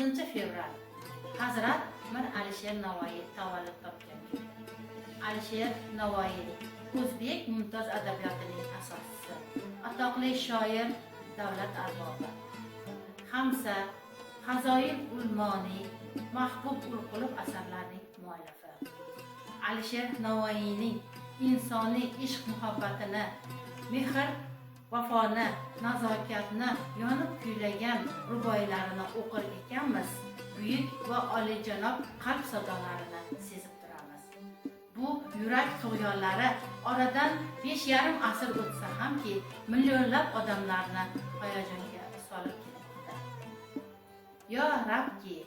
fevral Hazrat Mir Alisher Navoiy tavallud topgan kun. Alisher Navoiy o'zbek mumtoz adabiyotining asoschisi, atoqli shoir, davlat arbobi. Hamsa, Fazoil Ulmoniy, Mahbub Ulqulub asarlarining muallifi. Alisher Navoiyning insoniy ishq muhabbatini, mehr, vafoni, nazokatni yonib kuylagan ruboiylarini o'qir ekanmiz, buyuk va oliyjanob qalb sadolarini sezib turamiz. Bu yurak tug'yonlari oradan 5,5 asr o'tsa hamki, millionlab odamlarni hayajonga solib kelmoqda. Yo Rabbki,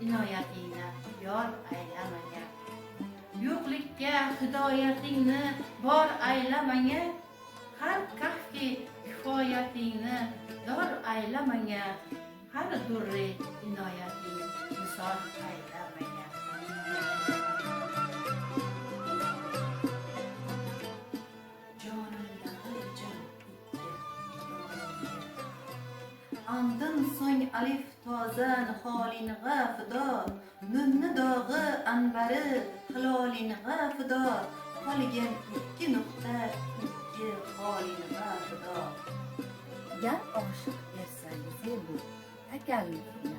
inoyatingni yor aylamanga, yo'qlikka hidoyatingni bor aylamanga, har kahfi kifoyatingni dor aylamanga, har durri inoyating misol aylamanga. Andan so'ng alif toza niholinga fido, nunni dog'i anbari hilolinga fido, qolgan 2 nuqta 2 holinga fido. Gar oshiq ersangiz bu takallufni,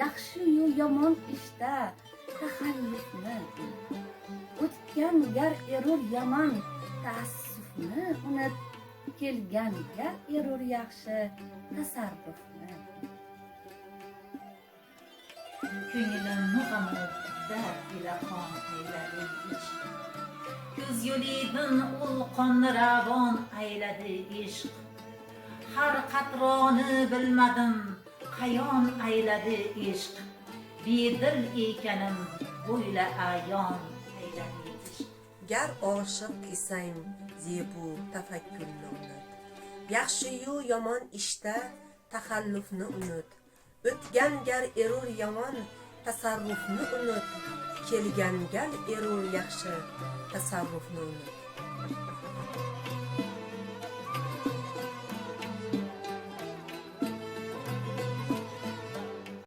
yaxshi-yu yomon ishda taxallufni, o'tgan gar erur yomon taassufni unut, kelgan gar erur yaxshi tasarrufni. Ko'nglimni g'amida ilahon aylading ishq, ko'z yo'lidan ul qonni ravon ayladi ishq. Har qatroni bilmadim, qayon ayladi ishq. Bedil ekanim bo'yla ayon ayladi ishq. Gar oshiq isang zebu tafakkurni unut, yaxshi-yu yomon ishda taxallufni unut, o'tgan gar erur yomon tasarrufni unut, kelgan gal erur yaxshi tasarrufni unut.